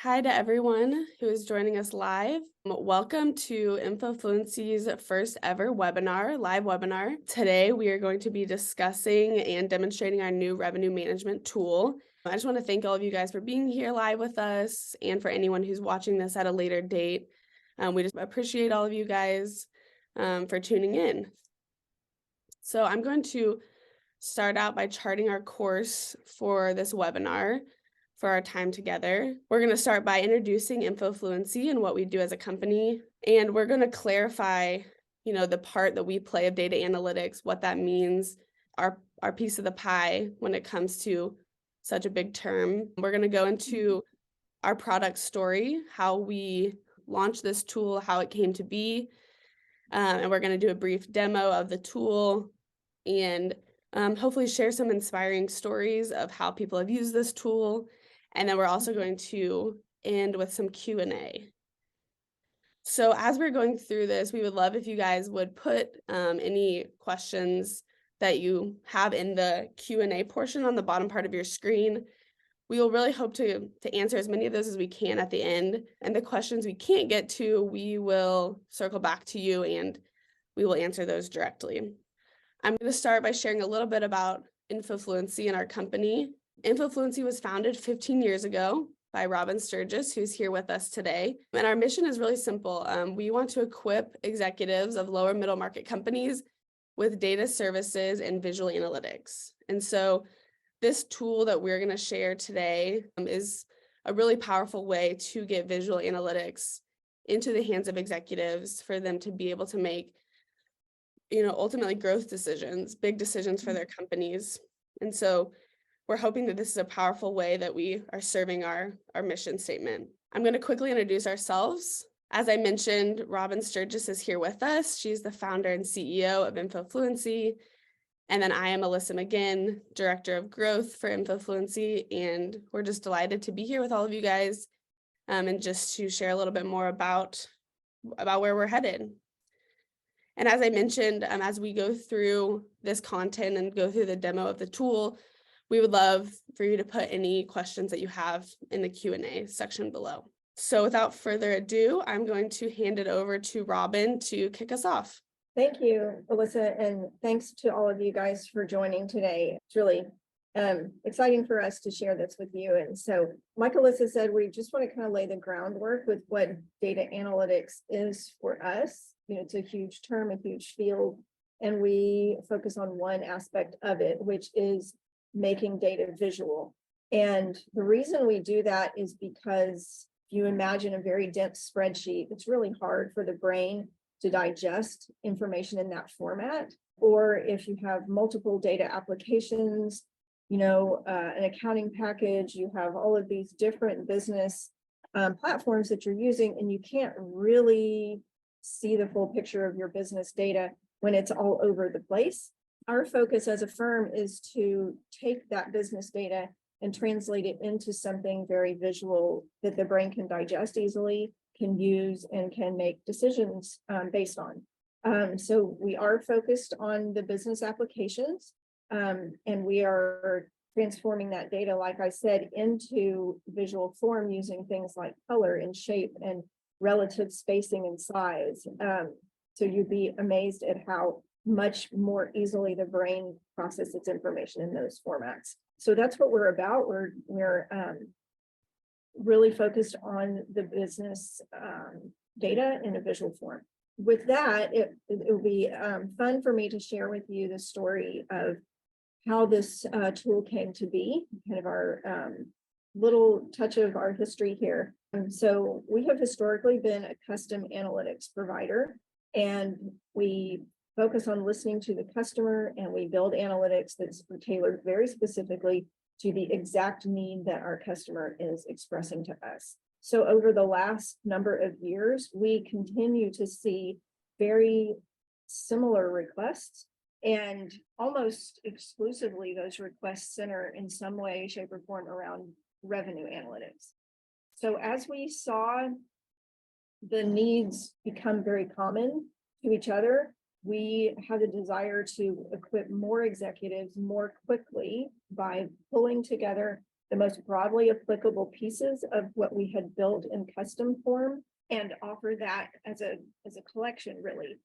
Hi to everyone who is joining us live. Welcome to InfoFluency's first ever webinar, live webinar. Today, we are going to be discussing and demonstrating our new revenue management tool. I just want to thank all of you guys for being here live with us and for anyone who's watching this at a later date. We just appreciate all of you guys for tuning in. So I'm going to start out by charting our course for this webinar for our time together. We're going to start by introducing InfoFluency and what we do as a company, and we're going to clarify, the part that we play of data analytics, what that means, our piece of the pie when it comes to such a big term. We're going to go into our product story, how we launched this tool, how it came to be, and we're going to do a brief demo of the tool and hopefully share some inspiring stories of how people have used this tool. And then we're also going to end with some Q&A. So as we're going through this, we would love if you guys would put any questions that you have in the Q&A portion on the bottom part of your screen. We will really hope to answer as many of those as we can at the end. And the questions we can't get to, we will circle back to you and we will answer those directly. I'm going to start by sharing a little bit about InfoFluency and our company. InfoFluency was founded 15 years ago by Robin Sturgis, who's here with us today. And our mission is really simple. We want to equip executives of lower middle market companies with data services and visual analytics. And so this tool that we're going to share today is a really powerful way to get visual analytics into the hands of executives for them to be able to make ultimately growth decisions, big decisions for their companies. And so we're hoping that this is a powerful way that we are serving our mission statement. I'm going to quickly introduce ourselves. As I mentioned, Robin Sturgis is here with us. She's the founder and CEO of InfoFluency. And then I am Alyssa McGinn, Director of Growth for InfoFluency. And we're just delighted to be here with all of you guys and just to share a little bit more about where we're headed. And as I mentioned, as we go through this content and go through the demo of the tool, we would love for you to put any questions that you have in the Q&A section below. So without further ado, I'm going to hand it over to Robin to kick us off. Thank you, Alyssa, and thanks to all of you guys for joining today. It's really exciting for us to share this with you. And so, like Alyssa said, we just want to kind of lay the groundwork with what data analytics is for us. It's a huge term, a huge field, and we focus on one aspect of it, which is making data visual. And the reason we do that is because if you imagine a very dense spreadsheet, it's really hard for the brain to digest information in that format. Or if you have multiple data applications, an accounting package, you have all of these different business platforms that you're using, and you can't really see the full picture of your business data when it's all over the place. Our focus as a firm is to take that business data and translate it into something very visual that the brain can digest easily, can use, and can make decisions based on. So we are focused on the business applications, and we are transforming that data, like I said, into visual form using things like color and shape and relative spacing and size. So you'd be amazed at how much more easily the brain processes information in those formats. So that's what we're about. We're really focused on the business data in a visual form. With that, it will be fun for me to share with you the story of how this tool came to be, kind of our little touch of our history here. So we have historically been a custom analytics provider, and we focus on listening to the customer, and we build analytics that's tailored very specifically to the exact need that our customer is expressing to us. So over the last number of years, we continue to see very similar requests, and almost exclusively those requests center in some way, shape, or form around revenue analytics. So as we saw the needs become very common to each other, we had a desire to equip more executives more quickly by pulling together the most broadly applicable pieces of what we had built in custom form and offer that as a collection, really.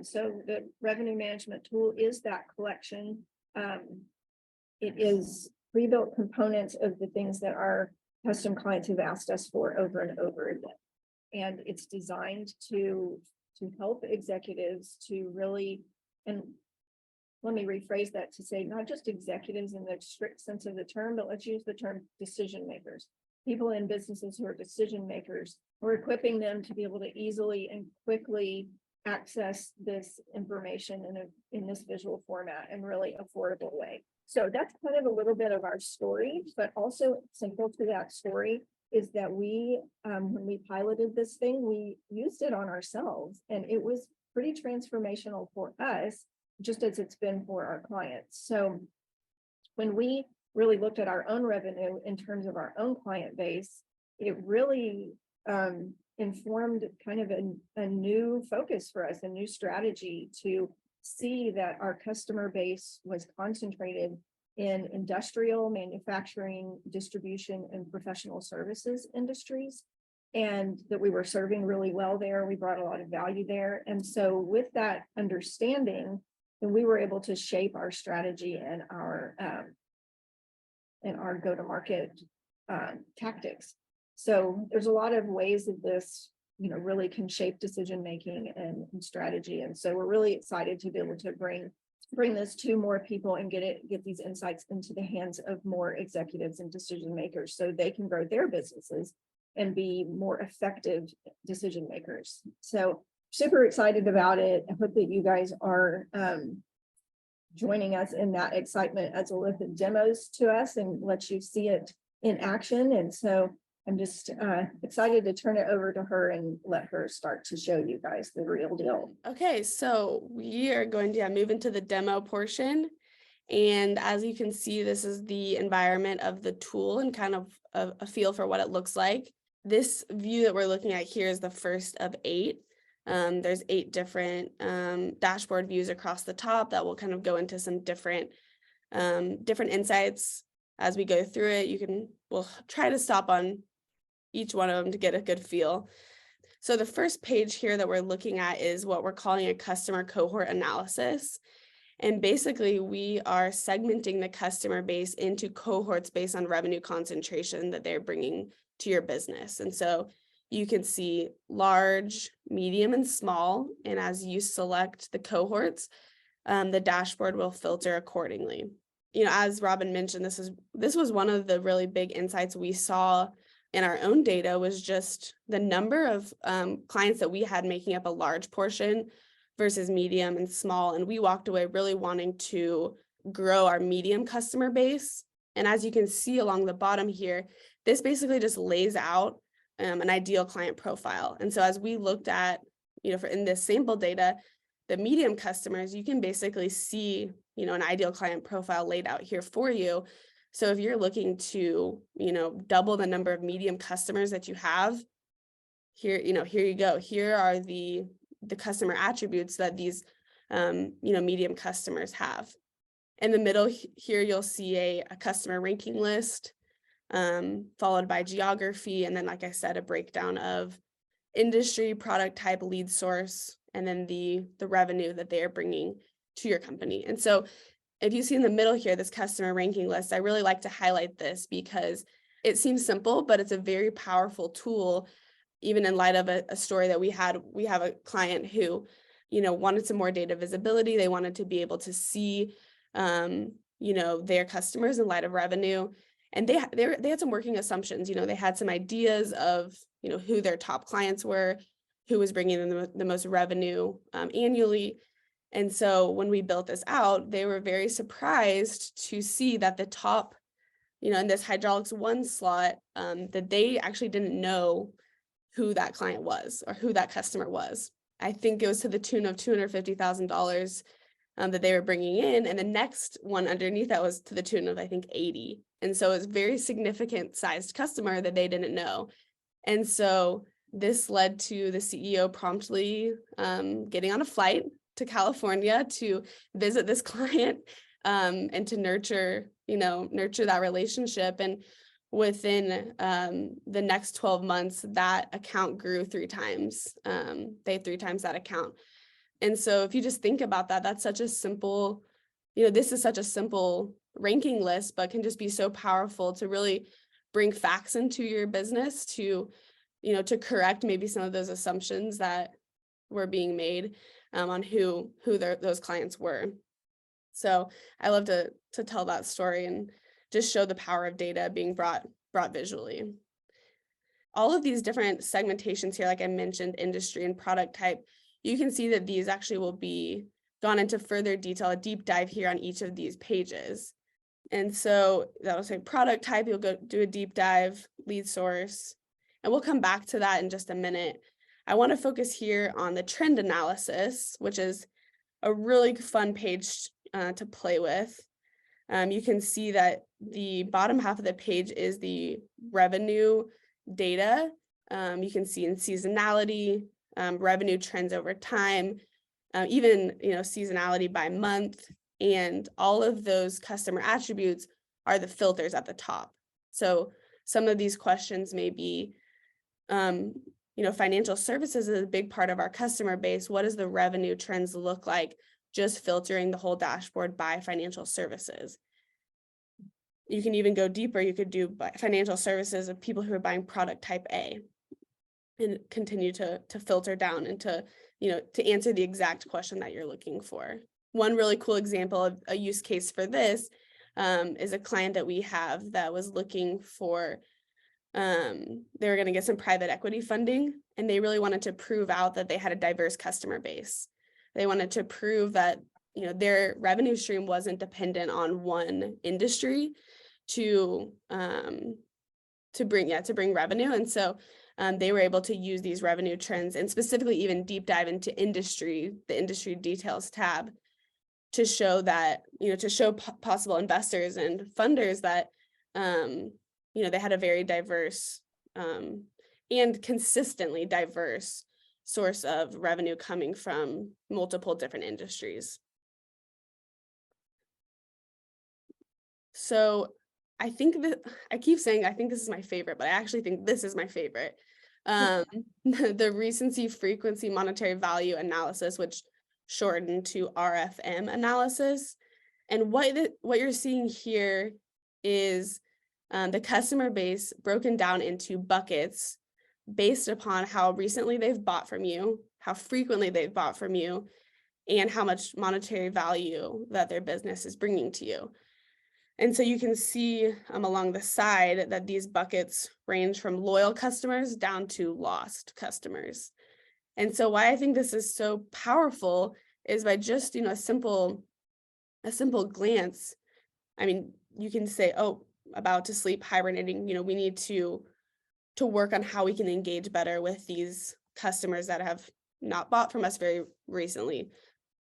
So the revenue management tool is that collection. It is pre-built components of the things that our custom clients have asked us for over and over again. And it's designed to help executives to really, and let me rephrase that to say, not just executives in the strict sense of the term, but let's use the term decision makers. People in businesses who are decision makers, we're equipping them to be able to easily and quickly access this information in this visual format in really affordable way. So that's kind of a little bit of our story, but also central to that story is that we, when we piloted this thing, we used it on ourselves, and it was pretty transformational for us, just as it's been for our clients. So when we really looked at our own revenue in terms of our own client base, it really informed kind of a new focus for us, a new strategy to see that our customer base was concentrated in industrial, manufacturing, distribution, and professional services industries, and that we were serving really well there. We brought a lot of value there. And so with that understanding, then we were able to shape our strategy and our go-to-market tactics. So there's a lot of ways that this, really can shape decision-making and strategy. And so we're really excited to be able to bring this to more people and get these insights into the hands of more executives and decision makers so they can grow their businesses and be more effective decision makers. So super excited about it. I hope that you guys are joining us in that excitement as Alyssa demos to us and lets you see it in action. And so I'm just excited to turn it over to her and let her start to show you guys the real deal. Okay, so we are going to move into the demo portion. And as you can see, this is the environment of the tool and kind of a feel for what it looks like. This view that we're looking at here is the first of 8. There's 8 different dashboard views across the top that will kind of go into some different insights as we go through it. We'll try to stop on each one of them to get a good feel. So the first page here that we're looking at is what we're calling a customer cohort analysis. And basically we are segmenting the customer base into cohorts based on revenue concentration that they're bringing to your business. And so you can see large, medium, and small. And as you select the cohorts, the dashboard will filter accordingly. As Robin mentioned, this was one of the really big insights we saw in our own data, was just the number of clients that we had making up a large portion versus medium and small. And we walked away really wanting to grow our medium customer base. And as you can see along the bottom here, this basically just lays out an ideal client profile. And so as we looked at, in this sample data, the medium customers, you can basically see, an ideal client profile laid out here for you. So if you're looking to, double the number of medium customers that you have, here you go. Here are the customer attributes that these, medium customers have. In the middle here, you'll see a customer ranking list, followed by geography. And then, like I said, a breakdown of industry, product type, lead source, and then the revenue that they are bringing to your company. And so if you see in the middle here, this customer ranking list, I really like to highlight this because it seems simple, but it's a very powerful tool, even in light of a story that we had. We have a client who, wanted some more data visibility. They wanted to be able to see, their customers in light of revenue. And they had some working assumptions. They had some ideas of, who their top clients were, who was bringing in the most revenue annually. And so when we built this out, they were very surprised to see that the top, in this hydraulics 1 slot, that they actually didn't know who that client was or who that customer was. I think it was to the tune of $250,000 that they were bringing in. And the next one underneath that was to the tune of, I think, 80. And so it's a very significant sized customer that they didn't know. And so this led to the CEO promptly getting on a flight to California to visit this client and to nurture that relationship. And within the next 12 months, that account grew 3 times. They had 3 times that account. And so if you just think about that, that's such a simple, this is such a simple ranking list, but can just be so powerful to really bring facts into your business to, to correct maybe some of those assumptions that were being made on who those clients were. So I love to tell that story and just show the power of data being brought visually. All of these different segmentations here, like I mentioned, industry and product type, you can see that these actually will be gone into further detail, a deep dive here on each of these pages. And so that'll say product type, you'll go do a deep dive, lead source, and we'll come back to that in just a minute. I want to focus here on the trend analysis, which is a really fun page to play with. You can see that the bottom half of the page is the revenue data. You can see in seasonality, revenue trends over time, even seasonality by month, and all of those customer attributes are the filters at the top. So some of these questions may be, financial services is a big part of our customer base. What does the revenue trends look like? Just filtering the whole dashboard by financial services. You can even go deeper. You could do financial services of people who are buying product type A and continue to filter down and to answer the exact question that you're looking for. One really cool example of a use case for this is a client that we have that was looking for, they were going to get some private equity funding, and they really wanted to prove out that they had a diverse customer base. They wanted to prove that, their revenue stream wasn't dependent on one industry to bring revenue. And so they were able to use these revenue trends and specifically even deep dive into the industry details tab to show that, to show possible investors and funders that, they had a very diverse and consistently diverse source of revenue coming from multiple different industries. So I think that I keep saying I think this is my favorite, but I actually think this is my favorite. The recency, frequency, monetary value analysis, which shortened to RFM analysis. And what you're seeing here is the customer base broken down into buckets based upon how recently they've bought from you, how frequently they've bought from you, and how much monetary value that their business is bringing to you. And so you can see along the side that these buckets range from loyal customers down to lost customers. And so why I think this is so powerful is by just, a simple glance. I mean, you can say, oh, about to sleep, hibernating, we need to work on how we can engage better with these customers that have not bought from us very recently.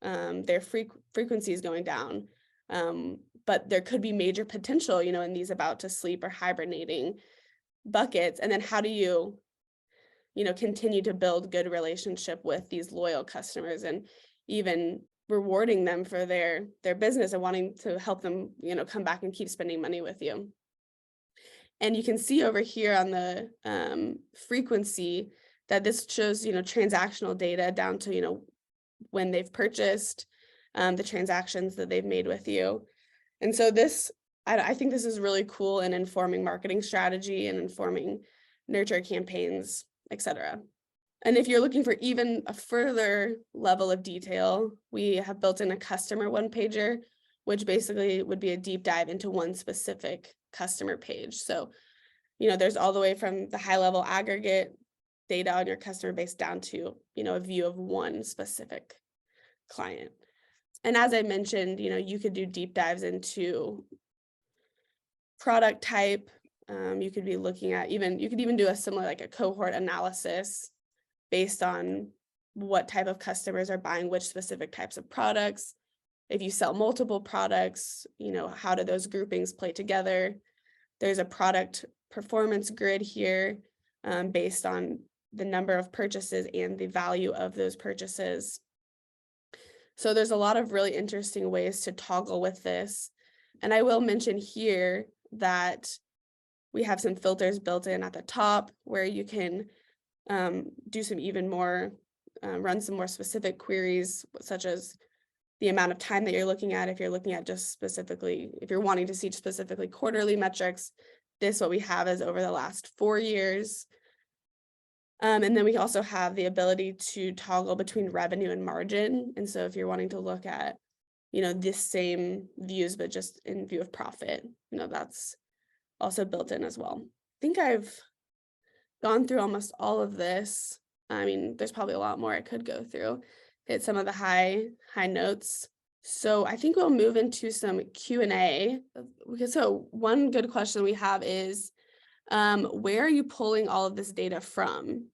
Their frequency is going down. But there could be major potential, in these about to sleep or hibernating buckets. And then how do you, continue to build good relationship with these loyal customers and even rewarding them for their business and wanting to help them, come back and keep spending money with you. And you can see over here on the frequency that this shows, transactional data down to, when they've purchased, the transactions that they've made with you. And so I think this is really cool in informing marketing strategy and informing nurture campaigns, etc. And if you're looking for even a further level of detail, we have built in a customer one-pager, which basically would be a deep dive into one specific customer page. So, there's all the way from the high-level aggregate data on your customer base down to, a view of one specific client. And as I mentioned, you could do deep dives into product type. You could be looking at you could even do a similar, like a cohort analysis based on what type of customers are buying which specific types of products. If you sell multiple products, how do those groupings play together? There's a product performance grid here based on the number of purchases and the value of those purchases. So there's a lot of really interesting ways to toggle with this. And I will mention here that we have some filters built in at the top where you can do some even more, run some more specific queries, such as the amount of time that you're looking at. If you're looking at just specifically, if you're wanting to see specifically quarterly metrics, this what we have is over the last 4 years. And then we also have the ability to toggle between revenue and margin. And so if you're wanting to look at, this same views, but just in view of profit, that's also built in as well. I think I've gone through almost all of this. I mean, there's probably a lot more I could go through, hit some of the high notes. So I think we'll move into some Q&A. So one good question we have is, where are you pulling all of this data from?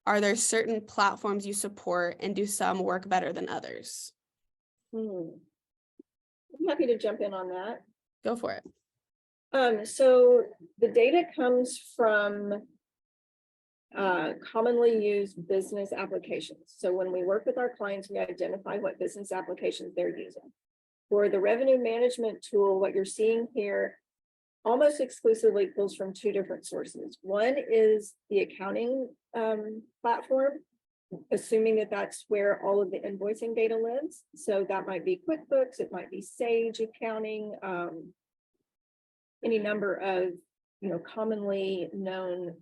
Are there certain platforms you support, and do some work better than others? I'm happy to jump in on that. Go for it. So the data comes from commonly used business applications. So when we work with our clients, we identify what business applications they're using. For the revenue management tool, what you're seeing here almost exclusively pulls from 2 different sources. One is the accounting platform, assuming that that's where all of the invoicing data lives. So that might be QuickBooks, it might be Sage Accounting, any number of commonly known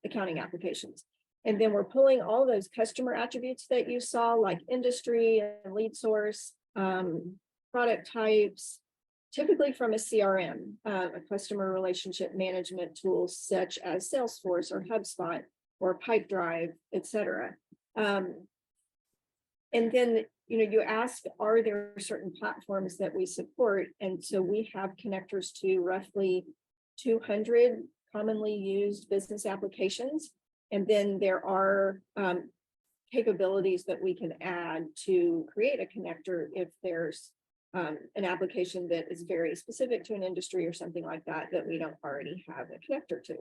accounting applications. And then we're pulling all those customer attributes that you saw, like industry and lead source, product types, typically from a CRM, a customer relationship management tool such as Salesforce or HubSpot or Pipedrive, etc. And then you asked, are there certain platforms that we support? And so we have connectors to roughly 200 commonly used business applications. And then there are capabilities that we can add to create a connector if there's an application that is very specific to an industry or something like that we don't already have a connector to.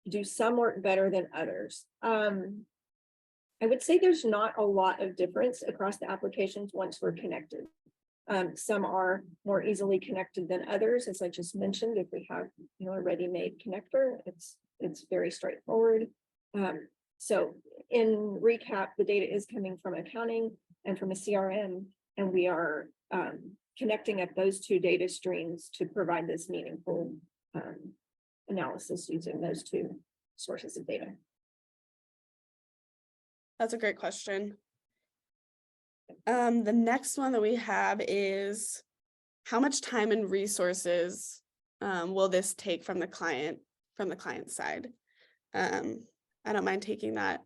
Do some work better than others? I would say there's not a lot of difference across the applications once we're connected. Some are more easily connected than others, as I just mentioned. If we have a ready-made connector, it's very straightforward. So in recap, the data is coming from accounting and from a CRM, and we are connecting up those 2 data streams to provide this meaningful analysis using those 2 sources of data. That's a great question. The next one that we have is, how much time and resources will this take from the client side? I don't mind taking that.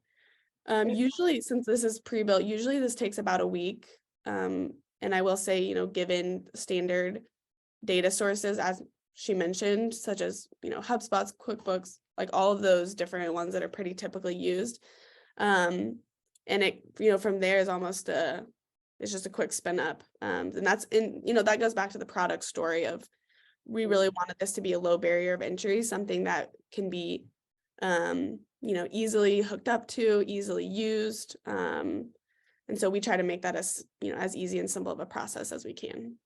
Usually, since this is pre-built, usually this takes about a week. And I will say, given standard data sources, as she mentioned, such as, HubSpot's, QuickBooks, like all of those different ones that are pretty typically used. And it, from there is almost it's just a quick spin up. And that's that goes back to the product story of, we really wanted this to be a low barrier of entry, something that can be, easily hooked up to, easily used. And so we try to make that as easy and simple of a process as we can.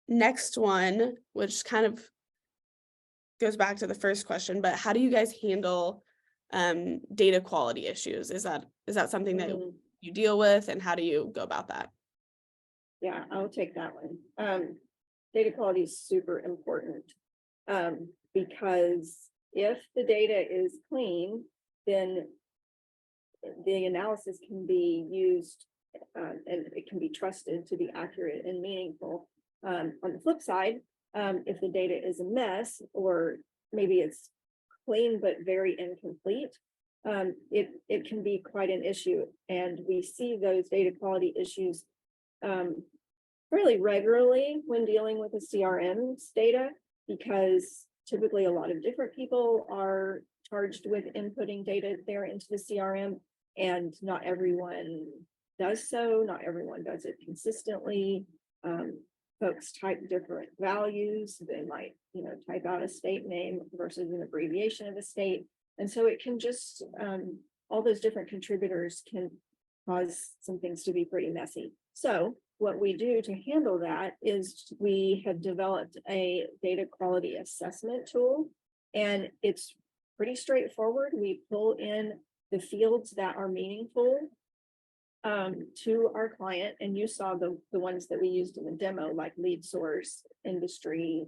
Next one, which kind of goes back to the first question, but how do you guys handle data quality issues? Is that something that you deal with, and how do you go about that? Yeah, I'll take that one. Data quality is super important because if the data is clean, then the analysis can be used and it can be trusted to be accurate and meaningful. On the flip side, if the data is a mess, or maybe it's clean but very incomplete, it can be quite an issue. And we see those data quality issues fairly regularly when dealing with the CRM's data, because typically a lot of different people are charged with inputting data there into the CRM, and not everyone does so. Not everyone does it consistently. Folks type different values. They might, type out a state name versus an abbreviation of a state. And so it can just, all those different contributors can cause some things to be pretty messy. So what we do to handle that is we have developed a data quality assessment tool. And it's pretty straightforward. We pull in the fields that are meaningful to our client. And you saw the ones that we used in the demo, like lead source, industry,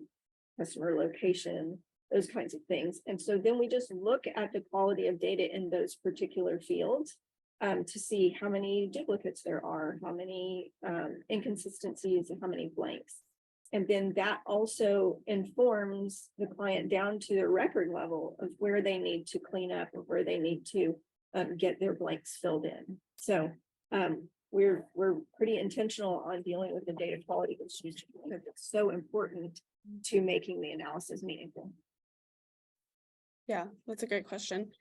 customer location, those kinds of things. And so then we just look at the quality of data in those particular fields to see how many duplicates there are, how many inconsistencies, and how many blanks. And then that also informs the client down to the record level of where they need to clean up or where they need to get their blanks filled in. So we're pretty intentional on dealing with the data quality issues because it's so important to making the analysis meaningful. Yeah, that's a great question.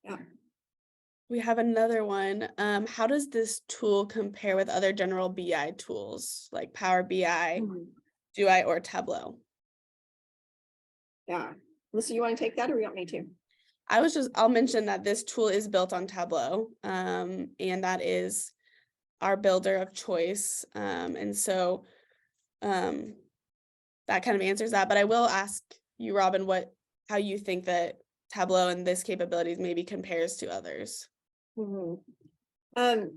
Yeah. We have another one. How does this tool compare with other general BI tools like Power BI, DUI, or Tableau? Yeah. Melissa, you want to take that or you want me to? I'll mention that this tool is built on Tableau, and that is our builder of choice. And so that kind of answers that. But I will ask you, Robin, how you think that Tableau and this capabilities maybe compares to others. I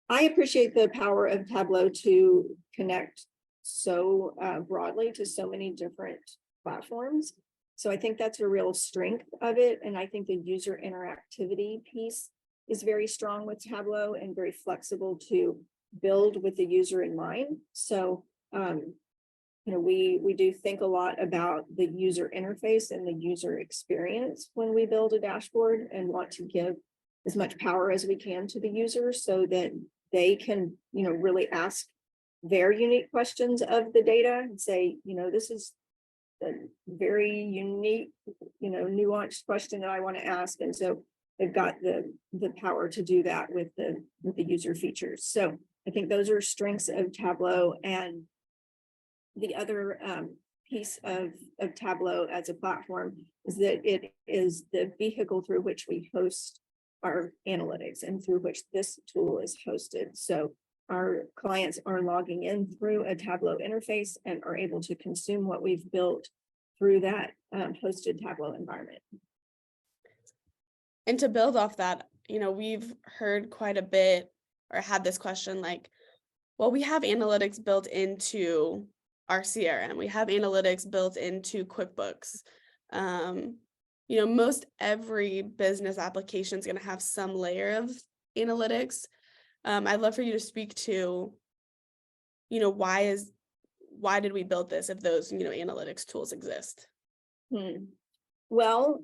appreciate the power of Tableau to connect so broadly to so many different platforms. So I think that's a real strength of it. And I think the user interactivity piece is very strong with Tableau and very flexible to build with the user in mind. So, we do think a lot about the user interface and the user experience when we build a dashboard and want to give as much power as we can to the user so that they can, really ask their unique questions of the data and say, this is a very unique, nuanced question that I want to ask. And so they've got the power to do that with the user features. So I think those are strengths of Tableau. And the other piece of Tableau as a platform is that it is the vehicle through which we host our analytics and through which this tool is hosted. So our clients are logging in through a Tableau interface and are able to consume what we've built through that hosted Tableau environment. And to build off that, we've heard quite a bit or had this question like, well, we have analytics built into our CRM. We have analytics built into QuickBooks. Most every business application is going to have some layer of analytics. I'd love for you to speak to, why did we build this if those, analytics tools exist? Well,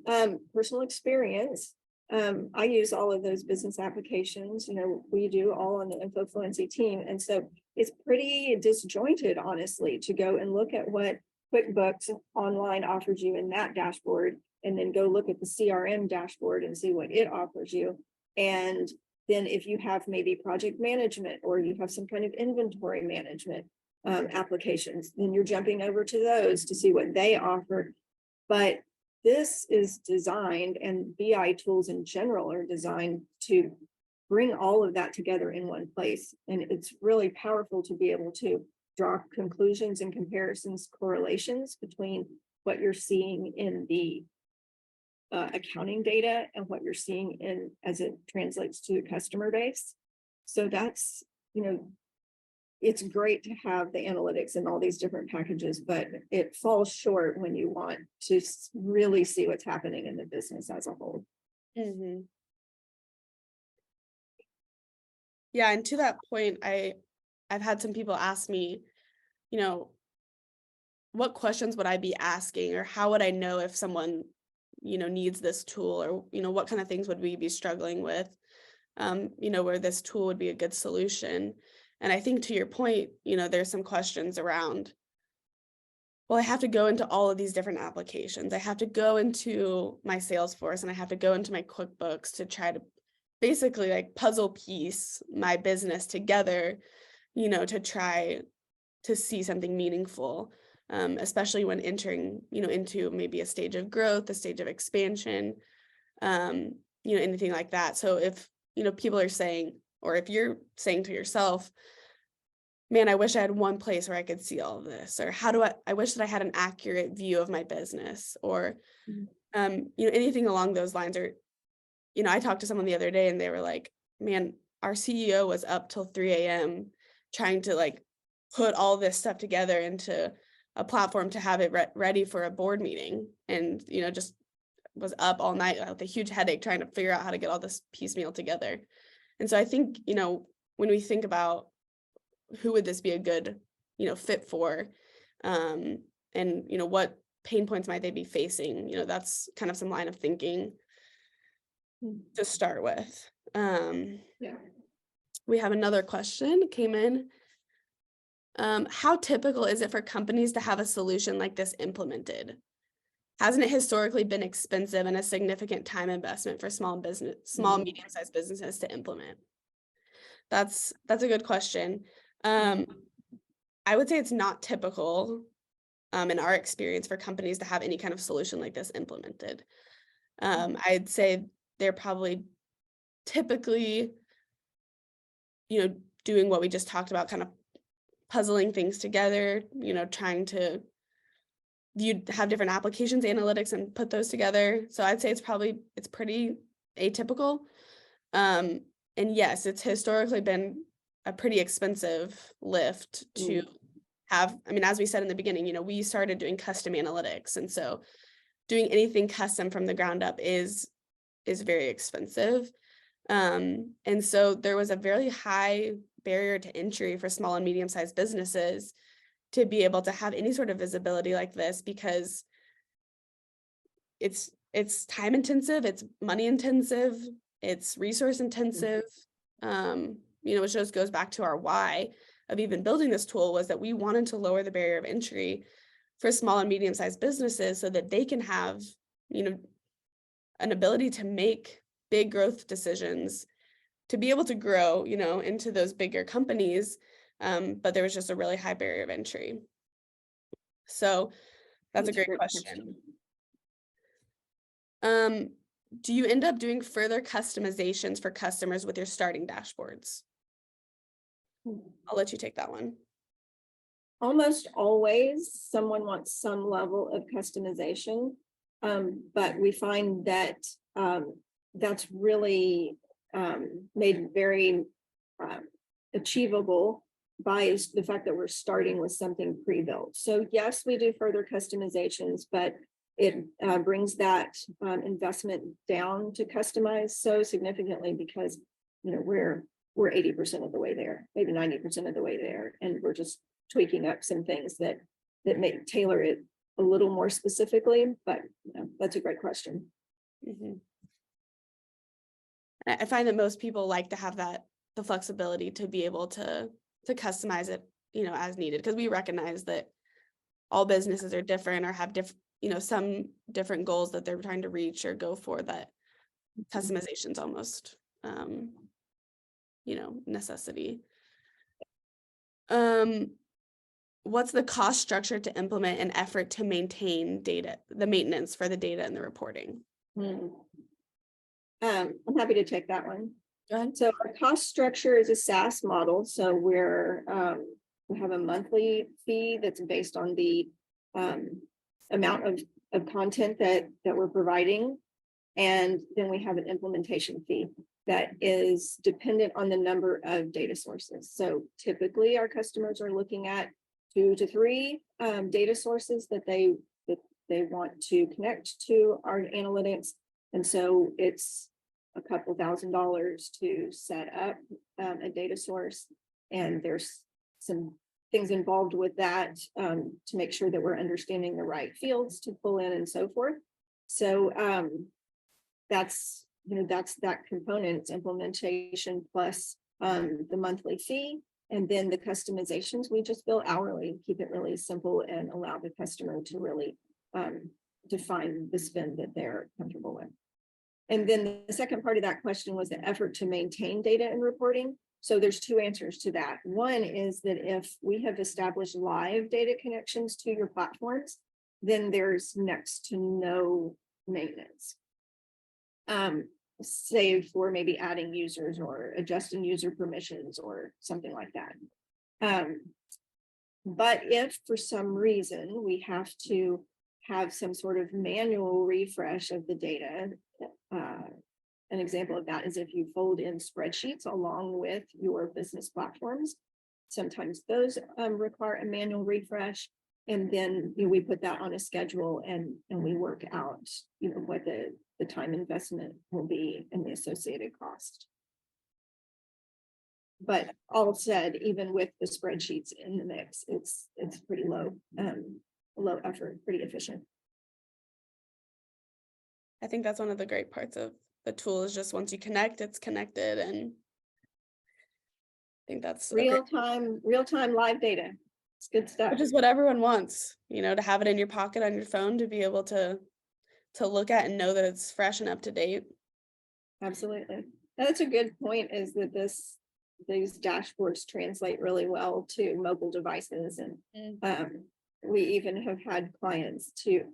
personal experience. I use all of those business applications, we do all on the InfoFluency team. And so it's pretty disjointed, honestly, to go and look at what QuickBooks Online offers you in that dashboard, and then go look at the CRM dashboard and see what it offers you. And then if you have maybe project management or you have some kind of inventory management applications, then you're jumping over to those to see what they offer. But this is designed, and BI tools in general are designed to bring all of that together in one place. And it's really powerful to be able to draw conclusions and comparisons, correlations between what you're seeing in the accounting data and what you're seeing in as it translates to the customer base. So that's, it's great to have the analytics and all these different packages, but it falls short when you want to really see what's happening in the business as a whole. Mm-hmm. Yeah, and to that point, I've had some people ask me, what questions would I be asking, or how would I know if someone, needs this tool, or, what kind of things would we be struggling with, where this tool would be a good solution. And I think to your point, there's some questions around, well, I have to go into all of these different applications. I have to go into my Salesforce and I have to go into my QuickBooks to try to basically like puzzle piece my business together, to try to see something meaningful, especially when entering, into maybe a stage of growth, a stage of expansion, anything like that. So if, people are saying, or if you're saying to yourself, man, I wish I had one place where I could see all of this, or I wish that I had an accurate view of my business, or, Mhm. anything along those lines. Or, I talked to someone the other day and they were like, man, our CEO was up till 3 a.m. trying to like put all this stuff together into a platform to have it ready for a board meeting. And, just was up all night with a huge headache trying to figure out how to get all this piecemeal together. And so I think, when we think about who would this be a good, fit for, um, and, what pain points might they be facing, that's kind of some line of thinking to start with. Yeah. We have another question came in. How typical is it for companies to have a solution like this implemented? Hasn't it historically been expensive and a significant time investment for small medium-sized businesses to implement? That's a good question. I would say it's not typical, in our experience, for companies to have any kind of solution like this implemented. I'd say they're probably typically, doing what we just talked about, kind of puzzling things together, trying to have different applications, analytics, and put those together. So I'd say it's pretty atypical. And yes, it's historically been a pretty expensive lift to have. I mean, as we said in the beginning, we started doing custom analytics. And so doing anything custom from the ground up is very expensive. And so there was a very high barrier to entry for small and medium-sized businesses to be able to have any sort of visibility like this, because it's time intensive, it's money intensive, it's resource intensive. Which just goes back to our why of even building this tool, was that we wanted to lower the barrier of entry for small and medium-sized businesses so that they can have, an ability to make big growth decisions, to be able to grow, into those bigger companies. But there was just a really high barrier of entry. So that's a great question. Do you end up doing further customizations for customers with your starting dashboards? I'll let you take that one. Almost always someone wants some level of customization, but we find that that's really made very achievable by the fact that we're starting with something pre-built. So yes, we do further customizations, but it brings that investment down to customize so significantly, because we're 80% of the way there, maybe 90% of the way there, and we're just tweaking up some things that may tailor it a little more specifically. But that's a great question. I find that most people like to have the flexibility to be able to customize it, as needed, because we recognize that all businesses are different or have different, some different goals that they're trying to reach or go for, that customization's almost, necessity. What's the cost structure to implement an effort to maintain the maintenance for the data and the reporting? I'm happy to take that one. Go ahead. So our cost structure is a SaaS model. So we have a monthly fee that's based on the amount of content that we're providing. And then we have an implementation fee that is dependent on the number of data sources. So typically our customers are looking at 2 to 3 data sources that they want to connect to our analytics. And so it's a couple $1,000s to set up a data source. And there's some things involved with that to make sure that we're understanding the right fields to pull in and so forth. So that's that component, implementation plus the monthly fee. And then the customizations, we just bill hourly, keep it really simple, and allow the customer to really define the spend that they're comfortable with. And then the second part of that question was the effort to maintain data and reporting. So there's 2 answers to that. One is that if we have established live data connections to your platforms, then there's next to no maintenance. Save for maybe adding users or adjusting user permissions or something like that. But if for some reason we have to have some sort of manual refresh of the data, an example of that is if you fold in spreadsheets along with your business platforms. Sometimes those require a manual refresh. And then we put that on a schedule and we work out, what the time investment will be and the associated cost. But all said, even with the spreadsheets in the mix, it's pretty low effort, pretty efficient. I think that's one of the great parts of the tool is just once you connect, it's connected, and I think that's Real time live data. It's good stuff. which is what everyone wants, to have it in your pocket on your phone to be able to look at and know that it's fresh and up to date. Absolutely. That's a good point, is that these dashboards translate really well to mobile devices. And we even have had clients to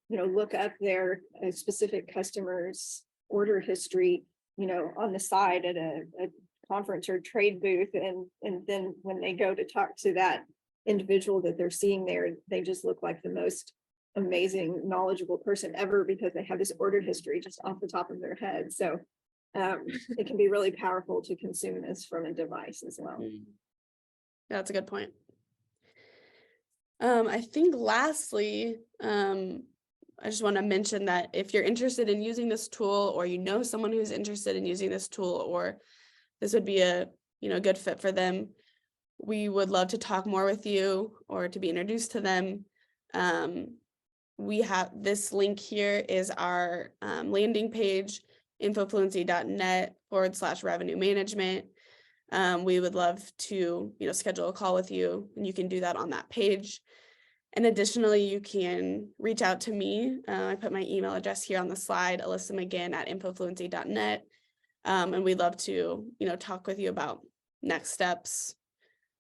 look up their specific customers' order history, on the side at a conference or trade booth. And then when they go to talk to that individual that they're seeing there, they just look like the most amazing, knowledgeable person ever, because they have this order history just off the top of their head. So it can be really powerful to consume this from a device as well. Yeah, that's a good point. I think lastly, I just want to mention that if you're interested in using this tool, or someone who's interested in using this tool, or this would be a good fit for them, we would love to talk more with you or to be introduced to them. We have this link here is our landing page, infofluency.net/revenue management. We would love to, schedule a call with you, and you can do that on that page. And additionally, you can reach out to me. I put my email address here on the slide, alyssa.mcginn@infofluency.net. And we'd love to, talk with you about next steps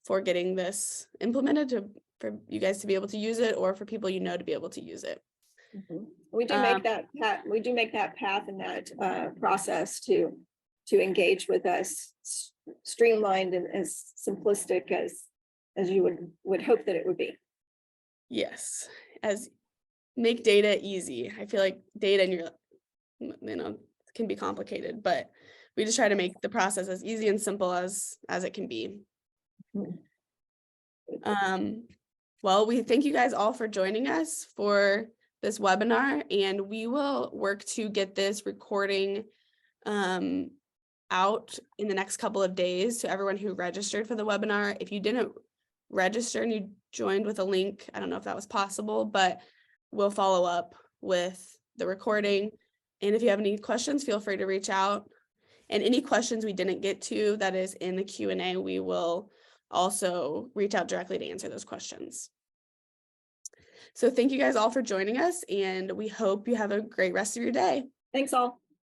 for getting this implemented for you guys to be able to use it, or for people to be able to use it. Mm-hmm. We do make that path. We do make that path and that process to engage with us streamlined and as simplistic as you would hope that it would be. Yes, as make data easy. I feel like data can be complicated, but we just try to make the process as easy and simple as it can be. Well, we thank you guys all for joining us for this webinar, and we will work to get this recording out in the next couple of days to everyone who registered for the webinar. If you didn't register and you joined with a link, I don't know if that was possible, but we'll follow up with the recording. And if you have any questions, feel free to reach out. And any questions we didn't get to that is in the Q&A, we will also reach out directly to answer those questions. So thank you guys all for joining us, and we hope you have a great rest of your day. Thanks all.